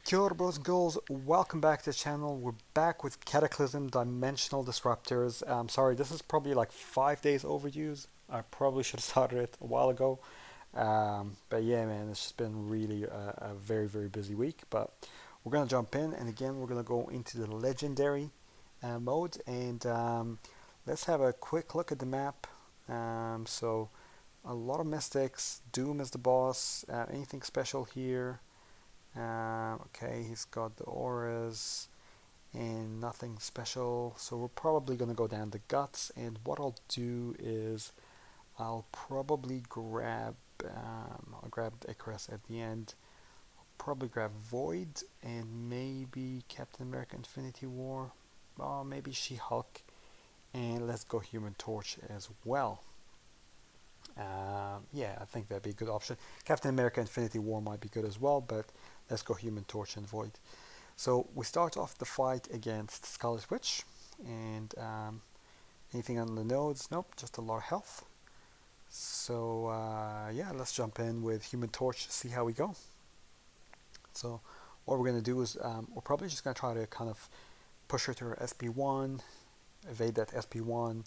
Kia ora, bros and girls, welcome back to the channel. We're back with Cataclysm Dimensional Disruptors. Sorry, this is probably like 5 days overdue. I probably should have started it a while ago. But yeah, man, it's just been really a very, very busy week. But we're going to jump in, and again, we're going to go into the legendary mode. And let's have a quick look at the map. So, a lot of mystics. Doom is the boss. Anything special here? Okay, he's got the auras and nothing special. So we're probably going to go down the guts. And what I'll do is I'll probably I'll grab the Icarus at the end. Probably grab Void and maybe Captain America Infinity War. Or maybe She-Hulk. And let's go Human Torch as well. Yeah, I think that'd be a good option. Captain America Infinity War might be good as well, but let's go Human Torch and Void. So we start off the fight against Scarlet Witch, and anything on the nodes? Nope, just a lot of health. So yeah, let's jump in with Human Torch, see how we go. So what we're going to do is we're probably just going to try to kind of push her to her SP1, evade that SP1,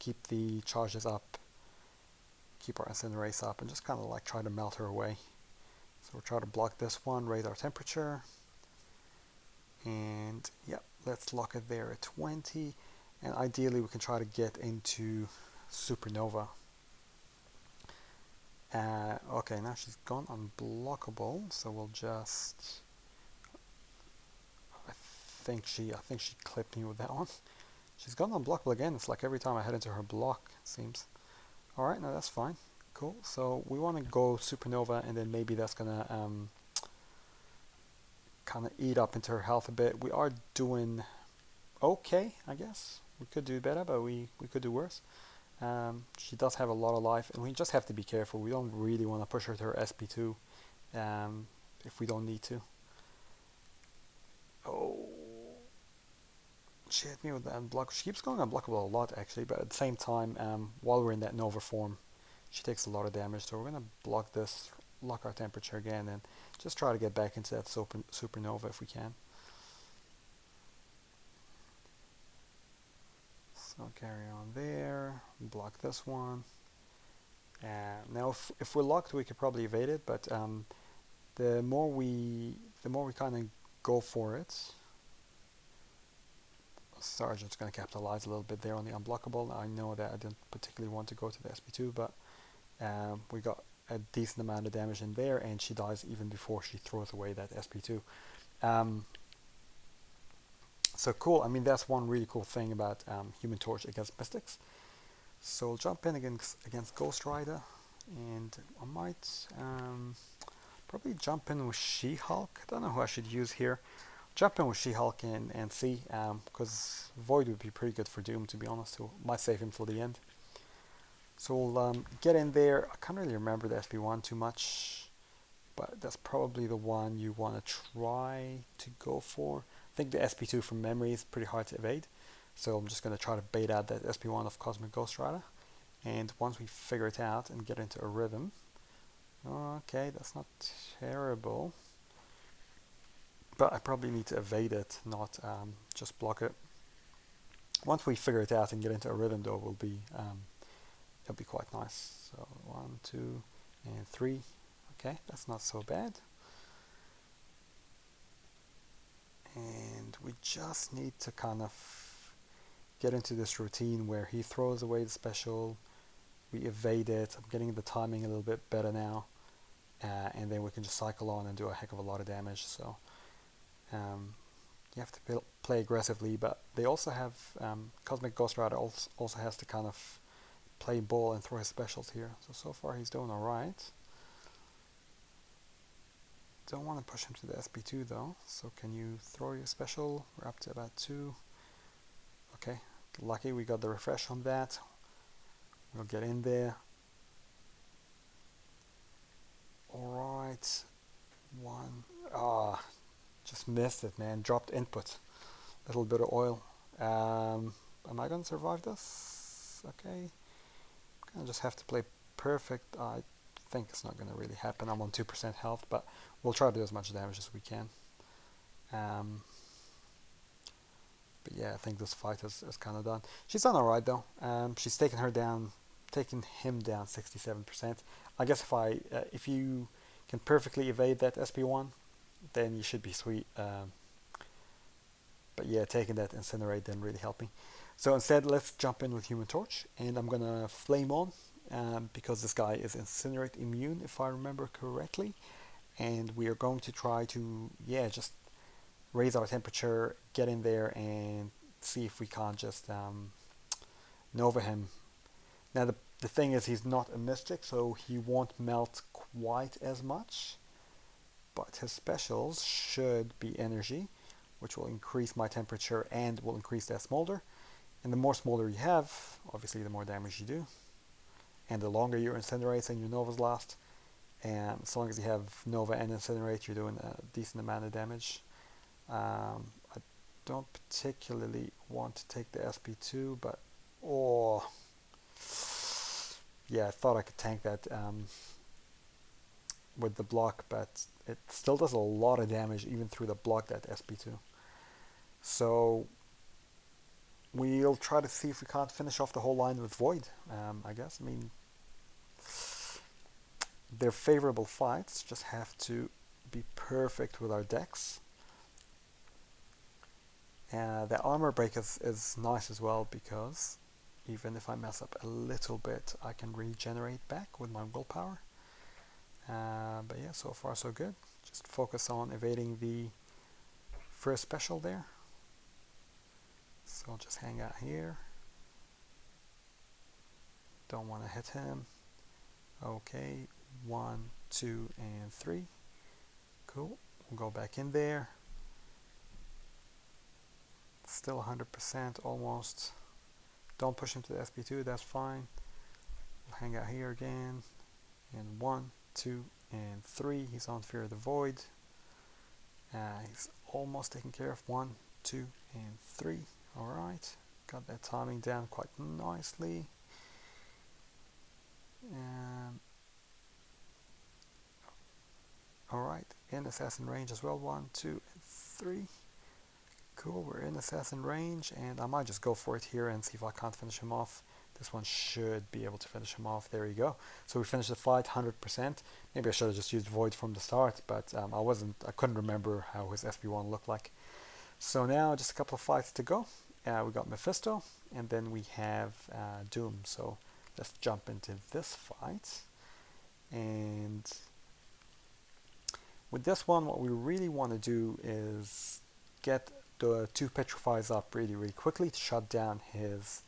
keep the charges up, keep our incinerate up, and just kind of like try to melt her away. So we'll try to block this one, raise our temperature, and yep, let's lock it there at 20, and ideally we can try to get into Supernova. Okay, now she's gone unblockable, so we'll just I think she clipped me with that one. She's gone unblockable again. It's like every time I head into her block, it seems. Alright, no, that's fine. Cool. So we want to go Supernova, and then maybe that's gonna kind of eat up into her health a bit. We are doing okay, I guess. We could do better, but we could do worse. She does have a lot of life, and we just have to be careful. We don't really want to push her to her SP2 if we don't need to. Oh, she hit me with that unblock. She keeps going unblockable a lot, actually, but at the same time, while we're in that Nova form, she takes a lot of damage. So we're going to block this, lock our temperature again, and just try to get back into that supernova if we can. So carry on there, block this one. Now, if we're locked, we could probably evade it, but the more we kind of go for it. Sergeant's going to capitalize a little bit there on the unblockable. I know that I didn't particularly want to go to the SP2, but we got a decent amount of damage in there, and she dies even before she throws away that SP2. So cool. I mean, that's one really cool thing about Human Torch against Mystics. So I'll jump in against Ghost Rider, and I might probably jump in with She-Hulk. I don't know who I should use here. Jump in with She-Hulk and see, because Void would be pretty good for Doom, to be honest. So might save him till the end. So we'll get in there. I can't really remember the SP1 too much, but that's probably the one you want to try to go for. I think the SP2 from memory is pretty hard to evade, so I'm just going to try to bait out that SP1 of Cosmic Ghost Rider. And once we figure it out and get into a rhythm, okay, that's not terrible. But I probably need to evade it, not just block it. Once we figure it out and get into a rhythm, though, it'll be quite nice. So 1, 2, and 3. Okay, that's not so bad. And we just need to kind of get into this routine where he throws away the special, we evade it. I'm getting the timing a little bit better now, and then we can just cycle on and do a heck of a lot of damage. So you have to play aggressively, but they also have Cosmic Ghost Rider also has to kind of play ball and throw his specials here. So far he's doing alright. Don't want to push him to the SP2 though, so can you throw your special? We're up to about 2. Okay, lucky we got the refresh on that. We'll get in there. Alright, 1. Just missed it, man. Dropped input. Little bit of oil. Am I gonna survive this? Okay. I just have to play perfect. I think it's not going to really happen. I'm on 2% health, but we'll try to do as much damage as we can. But yeah, I think this fight is kind of done. She's done alright though. She's taken him down 67%. I guess if you can perfectly evade that SP1, then you should be sweet. But yeah, taking that Incinerate didn't really help me. So instead, let's jump in with Human Torch, and I'm gonna Flame on, because this guy is Incinerate immune, if I remember correctly. And we are going to try to, yeah, just raise our temperature, get in there, and see if we can't just Nova him. Now the thing is, he's not a Mystic, so he won't melt quite as much, but his specials should be Energy, which will increase my temperature and will increase that Smolder. And the more Smolder you have, obviously the more damage you do. And the longer your Incinerates and your Novas last, and as long as you have Nova and Incinerate, you're doing a decent amount of damage. I don't particularly want to take the SP2, but yeah, I thought I could tank that with the block, but it still does a lot of damage even through the block, that SP2. So we'll try to see if we can't finish off the whole line with Void, I guess. I mean, they're favorable fights, just have to be perfect with our decks. The armor break is nice as well, because even if I mess up a little bit, I can regenerate back with my willpower. But yeah, so far so good. Just focus on evading the first special there. So I'll just hang out here. Don't want to hit him. Okay, 1, 2, and 3. Cool. We'll go back in there. Still 100% almost. Don't push him to the SP2, that's fine. We'll hang out here again. And 1, 2, and 3. He's on Fear of the Void. He's almost taken care of. 1, 2, and 3. Alright. Got that timing down quite nicely. Alright, in assassin range as well. 1, 2, and 3. Cool, we're in assassin range, and I might just go for it here and see if I can't finish him off. This one should be able to finish him off. There you go. So we finished the fight 100%. Maybe I should have just used Void from the start, but I couldn't remember how his SP1 looked like. So now just a couple of fights to go. We got Mephisto, and then we have Doom. So let's jump into this fight. And with this one, what we really want to do is get the 2 Petrifies up really quickly to shut down his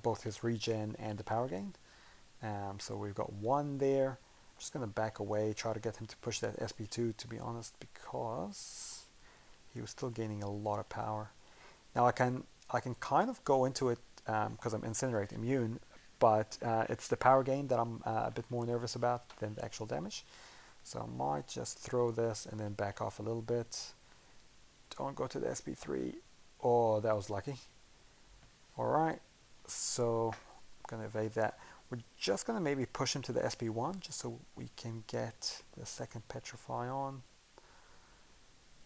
both his regen and the power gain. So we've got 1 there. I'm just going to back away, try to get him to push that SP2, to be honest, because he was still gaining a lot of power. Now I can kind of go into it because I'm Incinerate immune, but it's the power gain that I'm a bit more nervous about than the actual damage. So I might just throw this and then back off a little bit. Don't go to the SP3. Oh, that was lucky. Alright, so I'm going to evade that. We're just going to maybe push him to the SP1 just so we can get the second Petrify on.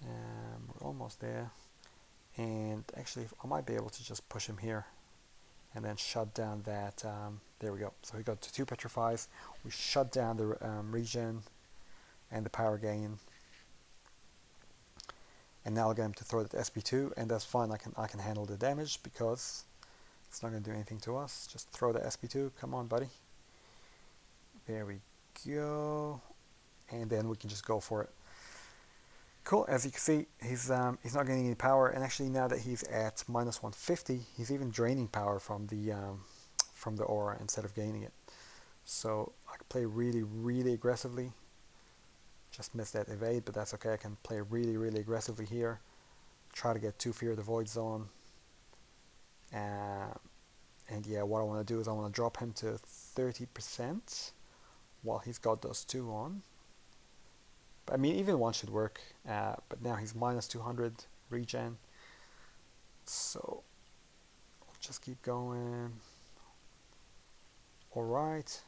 We're almost there. And actually, I might be able to just push him here and then shut down that. There we go. So we got to 2 Petrifies. We shut down the regen and the power gain. And now I'll get him to throw that SP2, and that's fine. I can handle the damage because it's not going to do anything to us. Just throw the SP2. Come on, buddy. There we go. And then we can just go for it. Cool. As you can see, he's not getting any power, and actually now that he's at minus 150, he's even draining power from the aura instead of gaining it. So I can play really aggressively. Just missed that evade, but that's okay. I can play really aggressively here. Try to get 2 Fear the Void Zone. And yeah, what I want to do is I want to drop him to 30% while he's got those 2 on. But, I mean, even 1 should work. But now he's minus 200 regen. So I'll just keep going. Alright.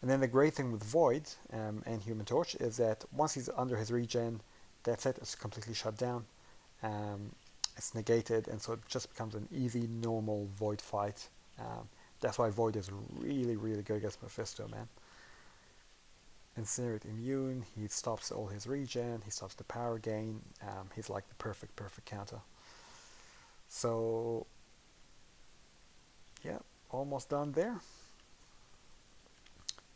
And then the great thing with Void and Human Torch is that once he's under his regen, that's it. It's completely shut down. Um, it's negated, and so it just becomes an easy, normal Void fight. That's why Void is really, really good against Mephisto, man. Incinerate immune. He stops all his regen. He stops the power gain. He's like the perfect counter. So yeah, almost done there.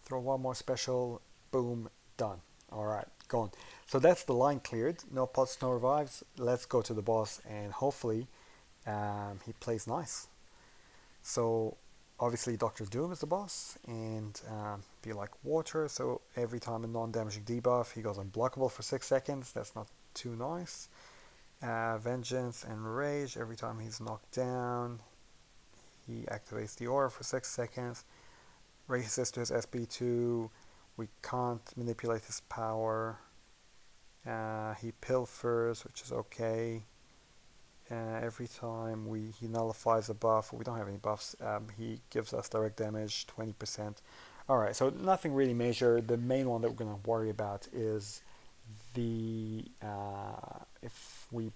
Throw one more special. Boom, done. All right, going. So that's the line cleared. No pots, no revives. Let's go to the boss, and hopefully he plays nice. So obviously Doctor Doom is the boss, and be like water. So every time a non-damaging debuff, he goes unblockable for 6 seconds. That's not too nice. Vengeance and Rage. Every time he's knocked down, he activates the aura for 6 seconds. Raises to his SP2. We can't manipulate his power. He pilfers, which is okay. Every time he nullifies a buff, we don't have any buffs, he gives us direct damage, 20%. Alright, so nothing really major. The main one that we're going to worry about is if we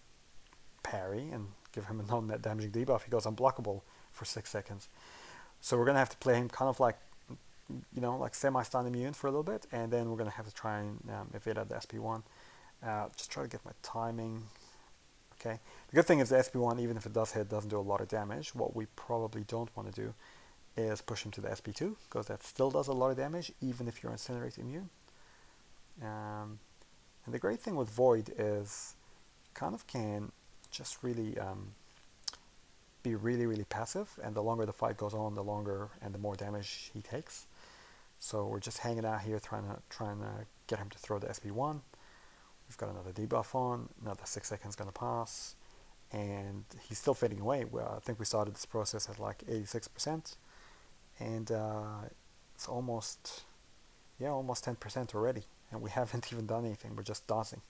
parry and give him a non-damaging debuff, he goes unblockable for 6 seconds. So we're going to have to play him kind of like, like semi-stun immune for a little bit, and then we're going to have to try and evade at the SP1. Just try to get my timing. Okay. The good thing is the SP1, even if it does hit, doesn't do a lot of damage. What we probably don't want to do is push him to the SP2, because that still does a lot of damage, even if you're Incinerate immune. And the great thing with Void is kind of can just really be really, really passive, and the longer the fight goes on, the longer and the more damage he takes. So we're just hanging out here trying to get him to throw the SP1. We've got another debuff on, another 6 seconds going to pass, and he's still fading away. Well, I think we started this process at like 86%, and it's almost 10% already, and we haven't even done anything. We're just dancing.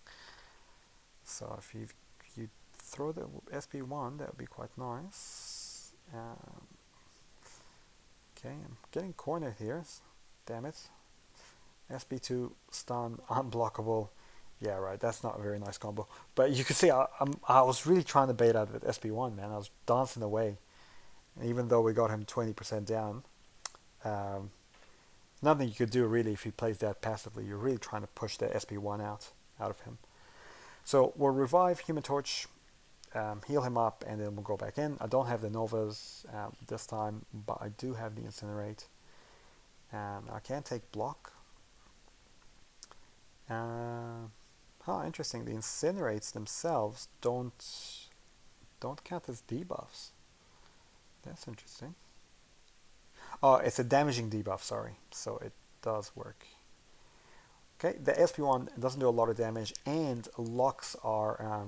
So if you throw the SP1, that would be quite nice. Okay, I'm getting cornered here. Damn it. SP2, stun, unblockable. Yeah, right, that's not a very nice combo. But you can see I was really trying to bait out with SP1, man. I was dancing away. And even though we got him 20% down, nothing you could do really if he plays that passively. You're really trying to push the SP1 out of him. So we'll revive Human Torch, heal him up, and then we'll go back in. I don't have the Novas this time, but I do have the Incinerate. I can take block. Interesting. The Incinerates themselves don't count as debuffs. That's interesting. Oh, it's a damaging debuff, sorry. So it does work. Okay, the SP1 doesn't do a lot of damage, and locks are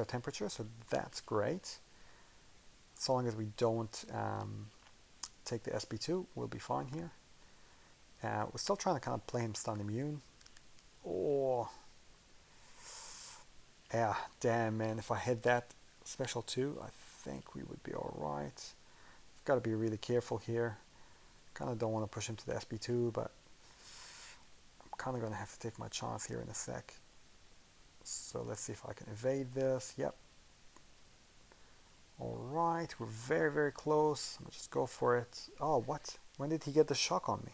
temperature, so that's great. So long as we don't take the SP2, we'll be fine here. We're still trying to kind of play him stun immune. Oh, yeah, damn, man. If I hit that special 2, I think we would be alright. Got to be really careful here. Kind of don't want to push him to the SP2, but I'm kind of going to have to take my chance here in a sec. So let's see if I can evade this. Yep. Alright, we're very, very close. I'm going to just go for it. Oh, what? When did he get the shock on me?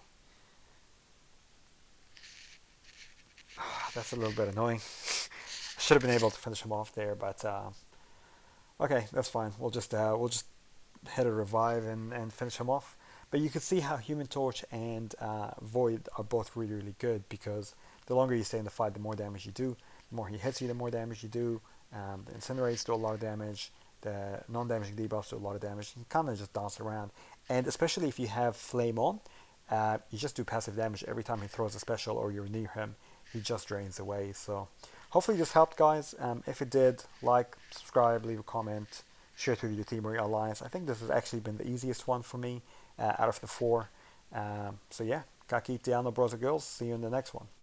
That's a little bit annoying. I should have been able to finish him off there, but okay, that's fine. We'll just hit a revive and finish him off. But you can see how Human Torch and Void are both really, really good, because the longer you stay in the fight, the more damage you do. The more he hits you, the more damage you do. The Incinerates do a lot of damage. The non-damaging debuffs do a lot of damage. You kind of just dance around. And especially if you have Flame on, you just do passive damage every time he throws a special or you're near him. He just drains away. So hopefully this helped, guys. If it did, like, subscribe, leave a comment, share it with your team or your alliance. I think this has actually been the easiest one for me out of the 4. So yeah, Kaki, Tiano, bros and girls. See you in the next one.